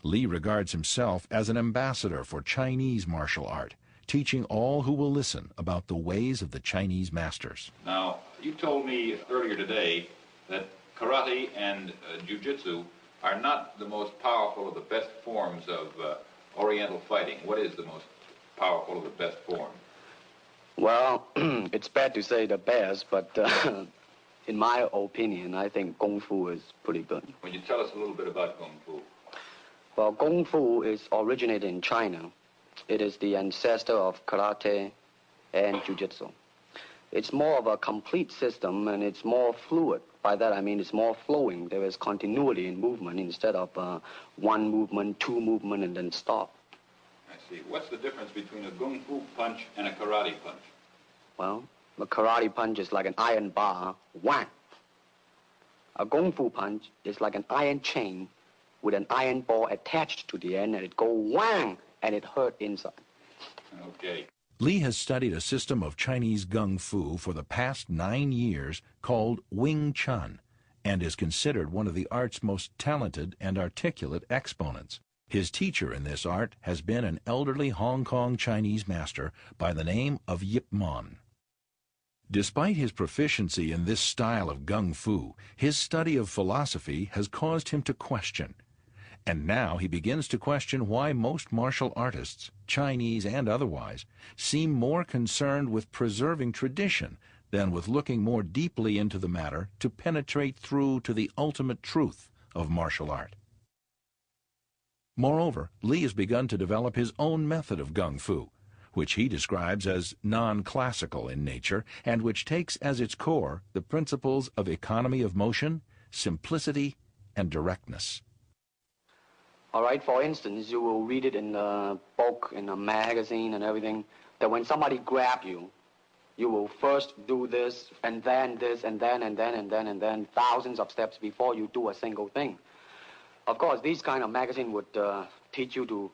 Lee regards himself as an ambassador for Chinese martial art, teaching all who will listen about the ways of the Chinese masters. Now, you told me earlier today that karate and jujitsu are not the most powerful or the best forms of oriental fighting. What is the most powerful or the best form? Well, it's bad to say the best, but in my opinion, I think Kung Fu is pretty good. Will you tell us a little bit about Kung Fu? Well, Kung Fu is originated in China. It is the ancestor of karate and jujitsu. It's more of a complete system, and it's more fluid. By that I mean it's more flowing. There is continuity in movement instead of one movement, two movement, and then stop. I see. What's the difference between a Kung Fu punch and a karate punch? Well, a karate punch is like an iron bar, whack. A Kung Fu punch is like an iron chain with an iron ball attached to the end, and it go whang, and it hurt inside. Okay. Lee has studied a system of Chinese Kung Fu for the past 9 years called Wing Chun, and is considered one of the art's most talented and articulate exponents. His teacher in this art has been an elderly Hong Kong Chinese master by the name of Yip Man. Despite his proficiency in this style of Kung Fu, his study of philosophy has caused him to question. And now he begins to question why most martial artists, Chinese and otherwise, seem more concerned with preserving tradition than with looking more deeply into the matter to penetrate through to the ultimate truth of martial art. Moreover, Lee has begun to develop his own method of Kung Fu, which he describes as non-classical in nature and which takes as its core the principles of economy of motion, simplicity, and directness. All right, for instance, you will read it in a book, in a magazine and everything, that when somebody grab you, you will first do this, and then this, and then, and then, and then, and then, thousands of steps before you do a single thing. Of course, these kind of magazine would teach you to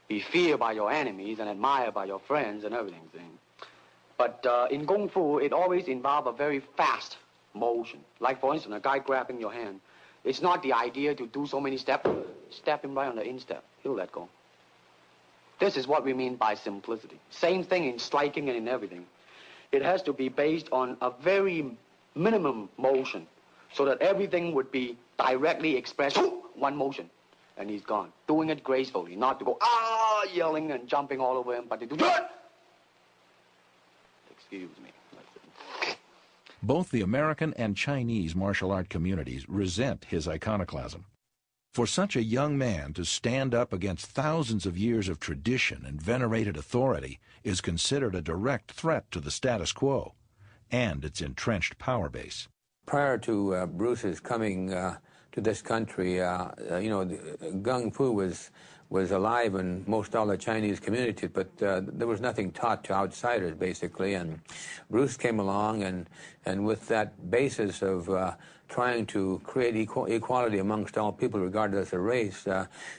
be feared by your enemies and admired by your friends and everything. But in Kung Fu, it always involves a very fast motion. Like, for instance, a guy grabbing your hand. It's not the idea to do so many steps. Step him right on the instep. He'll let go. This is what we mean by simplicity. Same thing in striking and in everything. It has to be based on a very minimum motion so that everything would be directly expressed. One motion, and he's gone. Doing it gracefully, not to go, yelling and jumping all over him, but to do that. Excuse me. Both the American and Chinese martial art communities resent his iconoclasm. For such a young man to stand up against thousands of years of tradition and venerated authority is considered a direct threat to the status quo and its entrenched power base. Prior to Bruce's coming to this country, Kung Fu was alive in most all the Chinese communities, but there was nothing taught to outsiders, basically. And Bruce came along, and with that basis of trying to create equality amongst all people, regardless of race,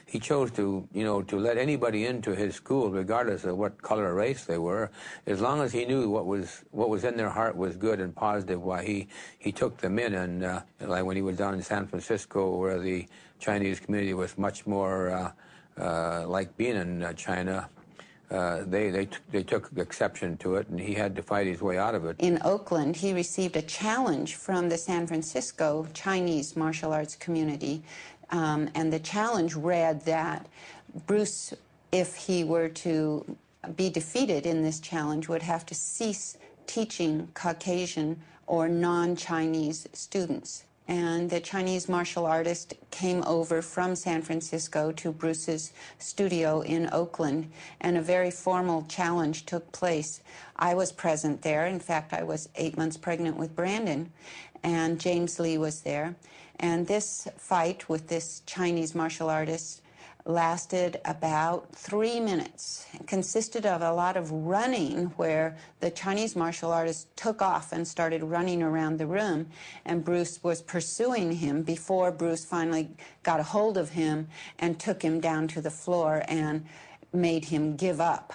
he chose to let anybody into his school, regardless of what color or race they were, as long as he knew what was in their heart was good and positive. Why he took them in, and like when he was down in San Francisco, where the Chinese community was much more like being in China, they took exception to it, and he had to fight his way out of it. In Oakland, he received a challenge from the San Francisco Chinese martial arts community, and the challenge read that Bruce, if he were to be defeated in this challenge, would have to cease teaching Caucasian or non-Chinese students. And the Chinese martial artist came over from San Francisco to Bruce's studio in Oakland, and a very formal challenge took place. I was present there. In fact, I was 8 months pregnant with Brandon, and James Lee was there. And this fight with this Chinese martial artist lasted about 3 minutes. It consisted of a lot of running, where the Chinese martial artist took off and started running around the room, and Bruce was pursuing him before Bruce finally got a hold of him and took him down to the floor and made him give up.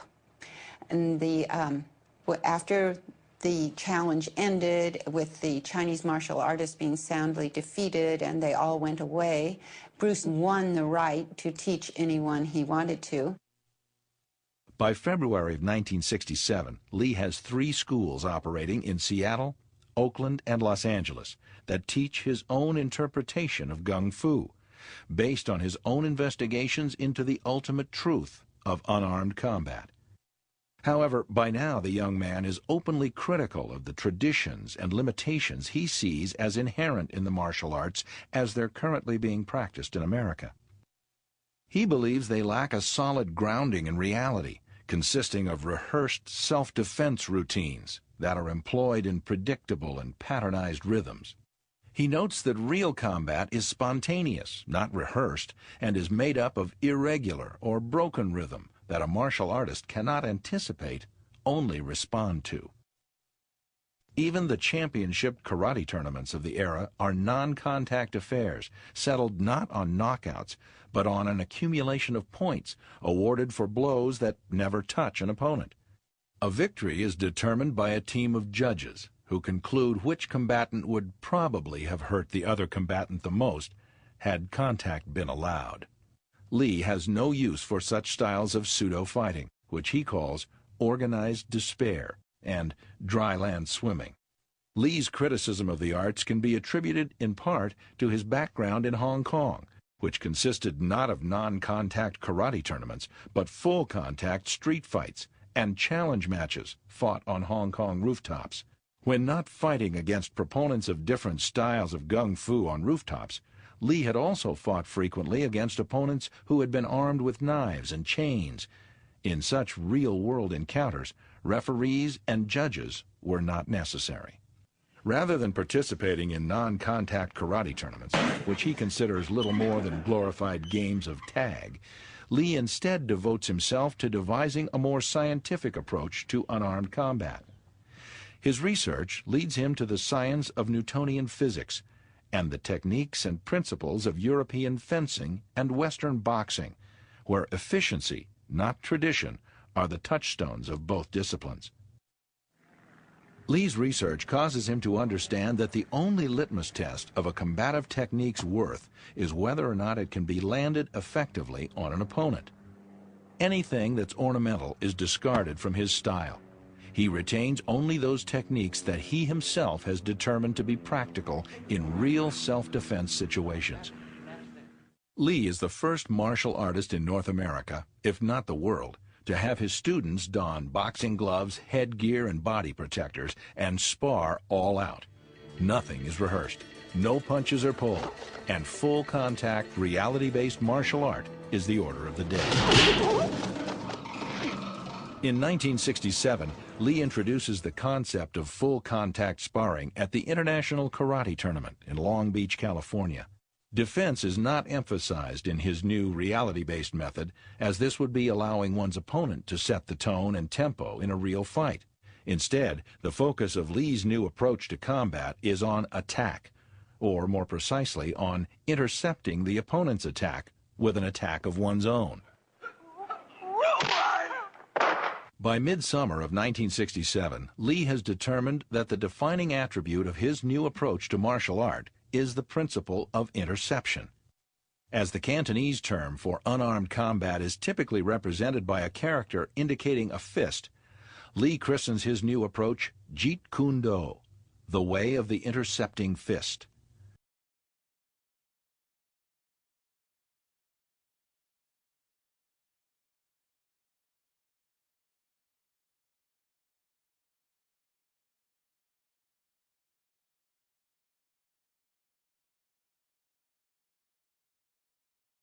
And after the challenge ended with the Chinese martial artists being soundly defeated and they all went away, Bruce won the right to teach anyone he wanted to. By February of 1967, Lee has 3 schools operating in Seattle, Oakland, and Los Angeles that teach his own interpretation of Gung Fu, based on his own investigations into the ultimate truth of unarmed combat. However, by now the young man is openly critical of the traditions and limitations he sees as inherent in the martial arts as they're currently being practiced in America. He believes they lack a solid grounding in reality, consisting of rehearsed self-defense routines that are employed in predictable and patternized rhythms. He notes that real combat is spontaneous, not rehearsed, and is made up of irregular or broken rhythm that a martial artist cannot anticipate, only respond to. Even the championship karate tournaments of the era are non-contact affairs, settled not on knockouts, but on an accumulation of points awarded for blows that never touch an opponent. A victory is determined by a team of judges who conclude which combatant would probably have hurt the other combatant the most had contact been allowed. Lee has no use for such styles of pseudo-fighting, which he calls organized despair and dry land swimming. Lee's criticism of the arts can be attributed in part to his background in Hong Kong, which consisted not of non-contact karate tournaments, but full-contact street fights and challenge matches fought on Hong Kong rooftops. When not fighting against proponents of different styles of Gung Fu on rooftops, Lee had also fought frequently against opponents who had been armed with knives and chains. In such real-world encounters, referees and judges were not necessary. Rather than participating in non-contact karate tournaments, which he considers little more than glorified games of tag, Lee instead devotes himself to devising a more scientific approach to unarmed combat. His research leads him to the science of Newtonian physics and the techniques and principles of European fencing and Western boxing, where efficiency, not tradition, are the touchstones of both disciplines. Lee's research causes him to understand that the only litmus test of a combative technique's worth is whether or not it can be landed effectively on an opponent. Anything that's ornamental is discarded from his style. He retains only those techniques that he himself has determined to be practical in real self-defense situations. Lee is the first martial artist in North America, if not the world, to have his students don boxing gloves, headgear, and body protectors and spar all out. Nothing is rehearsed, no punches are pulled, and full-contact, reality-based martial art is the order of the day. In 1967, Lee introduces the concept of full-contact sparring at the International Karate Tournament in Long Beach, California. Defense is not emphasized in his new reality-based method, as this would be allowing one's opponent to set the tone and tempo in a real fight. Instead, the focus of Lee's new approach to combat is on attack, or more precisely, on intercepting the opponent's attack with an attack of one's own. By midsummer of 1967, Lee has determined that the defining attribute of his new approach to martial art is the principle of interception. As the Cantonese term for unarmed combat is typically represented by a character indicating a fist, Lee christens his new approach Jeet Kune Do, the way of the intercepting fist.